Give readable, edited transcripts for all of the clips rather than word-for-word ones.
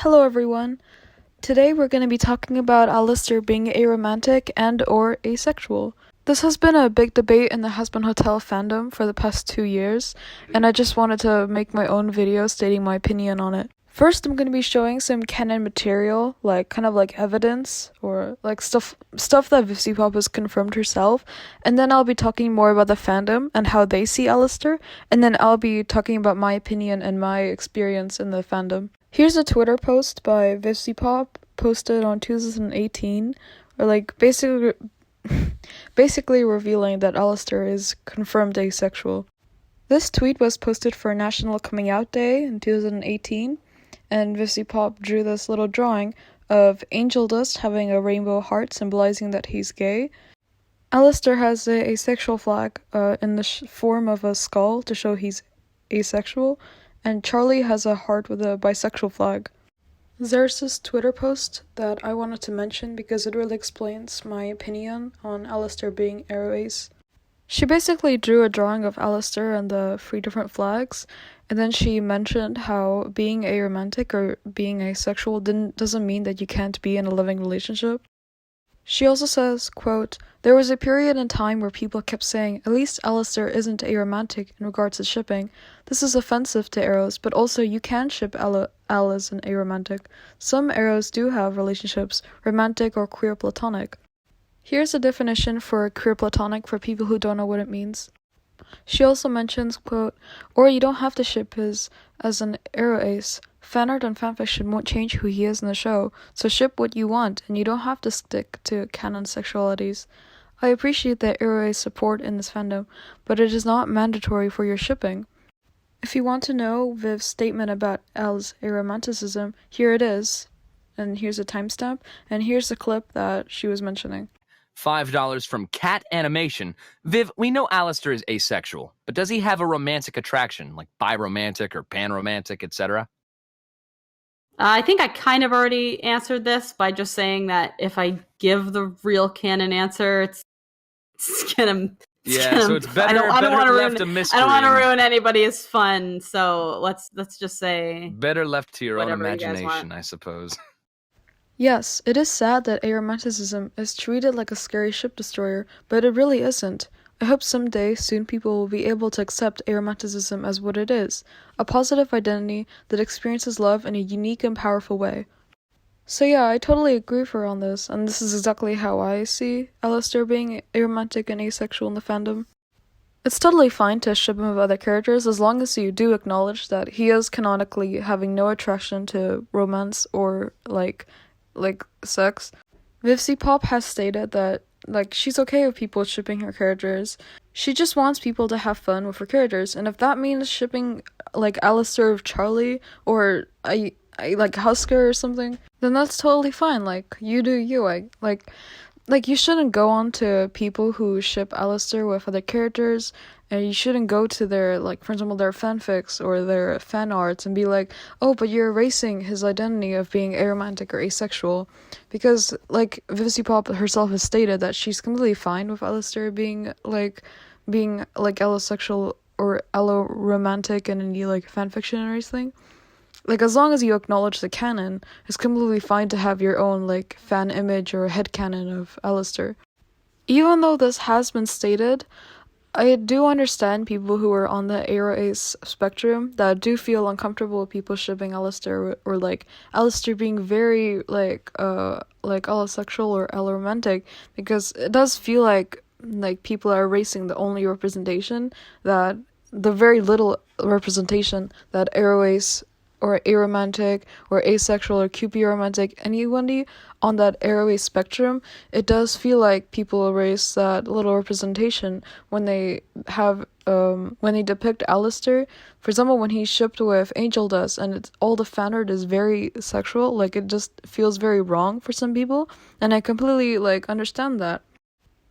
Hello everyone. Today we're going to be talking about alastor being aromantic and or asexual. This has been a big debate in the Hazbin Hotel fandom for the past 2 years, and I just wanted to make my own video stating my opinion on it. First, I'm going to be showing some canon material, kind of evidence, or stuff that VivziePop has confirmed herself, and then I'll be talking more about the fandom and how they see alastor, and then I'll be talking about my opinion and my experience in the fandom. Here's a Twitter post by VivziePop, posted on 2018, or basically revealing that alastor is confirmed asexual. This tweet was posted for National Coming Out Day in 2018, and VivziePop drew this little drawing of Angel Dust having a rainbow heart symbolizing that he's gay. Alastor has a asexual flag in the form of a skull to show he's asexual, and Charlie has a heart with a bisexual flag. There's this Twitter post that I wanted to mention because it really explains my opinion on alastor being aroace. She basically drew a drawing of alastor and the 3 different flags, and then she mentioned how being aromantic or being asexual doesn't mean that you can't be in a living relationship. She also says, quote, "There was a period in time where people kept saying, at least alastor isn't aromantic in regards to shipping. This is offensive to aros, but also you can ship alas and aromantic. Some aros do have relationships, romantic or queer platonic." Here's a definition for queer platonic for people who don't know what it means. She also mentions, quote, "Or you don't have to ship his as an aroace. Fanart and fanfiction won't change who he is in the show, so ship what you want, and you don't have to stick to canon sexualities. I appreciate the aroace support in this fandom, but it is not mandatory for your shipping." If you want to know Viv's statement about L's aromanticism, here it is, and here's a timestamp, and here's the clip that she was mentioning. $5 from Cat Animation. Viv, we know alastor is asexual, but does he have a romantic attraction, like biromantic or panromantic, etc.? I think I kind of already answered this by just saying that if I give the real canon answer, it's gonna... So it's better left a mystery. I don't want to ruin anybody's fun, so let's just say... Better left to your own imagination, I suppose. Yes, it is sad that aromanticism is treated like a scary ship destroyer, but it really isn't. I hope someday soon people will be able to accept aromanticism as what it is, a positive identity that experiences love in a unique and powerful way. So yeah, I totally agree with her on this, and this is exactly how I see alastor being aromantic and asexual in the fandom. It's totally fine to ship him with other characters as long as you do acknowledge that he is canonically having no attraction to romance or sex. VivziePop has stated that she's okay with people shipping her characters. She just wants people to have fun with her characters, and if that means shipping alastor with Charlie or I Husker or something, then that's totally fine. You do you. You shouldn't go on to people who ship alastor with other characters, and you shouldn't go to their, for example, their fanfics or their fan arts and be like, oh, but you're erasing his identity of being aromantic or asexual. Because, VivziePop herself has stated that she's completely fine with alastor being alosexual or aloromantic in any, fanfiction or anything. As long as you acknowledge the canon, it's completely fine to have your own, fan image or headcanon of alastor. Even though this has been stated, I do understand people who are on the aroace spectrum that do feel uncomfortable with people shipping alastor or alastor being very, alosexual or aloromantic, because it does feel like people are erasing the only representation that, the very little representation that aroace or aromantic or asexual or QP-romantic, anybody on that aroace spectrum, it does feel like people erase that little representation when they have when they depict alastor. For example, when he's shipped with Angel Dust and all the fan art is very sexual, it just feels very wrong for some people, and I completely understand that.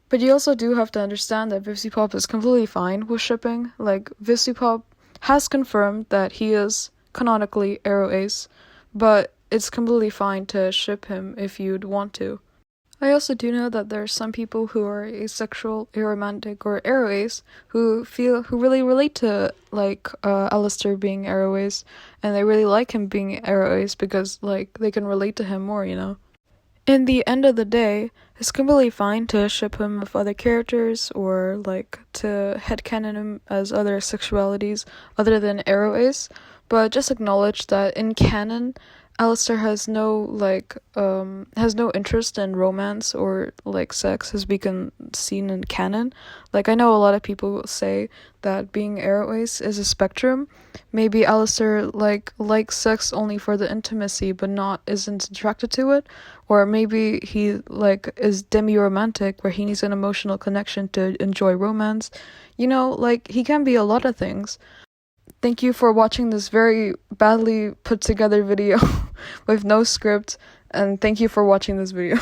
But you also do have to understand that VivziePop is completely fine with shipping. VivziePop has confirmed that he is canonically aroace, but it's completely fine to ship him if you'd want to. I also do know that there are some people who are asexual, aromantic, or aroace who really relate to like Alastor being aroace, and they really like him being aroace because like they can relate to him more, you know. In the end of the day, it's completely fine to ship him with other characters or like to headcanon him as other sexualities other than aroace, but just acknowledge that in canon, Alistair has no interest in romance or like sex as we can seen in canon. Like I know a lot of people say that being aroace is a spectrum. Maybe Alistair likes sex only for the intimacy but not isn't attracted to it. Or maybe he like is demi-romantic where he needs an emotional connection to enjoy romance. You know, like he can be a lot of things. Thank you for watching this very badly put together video with no script, and thank you for watching this video.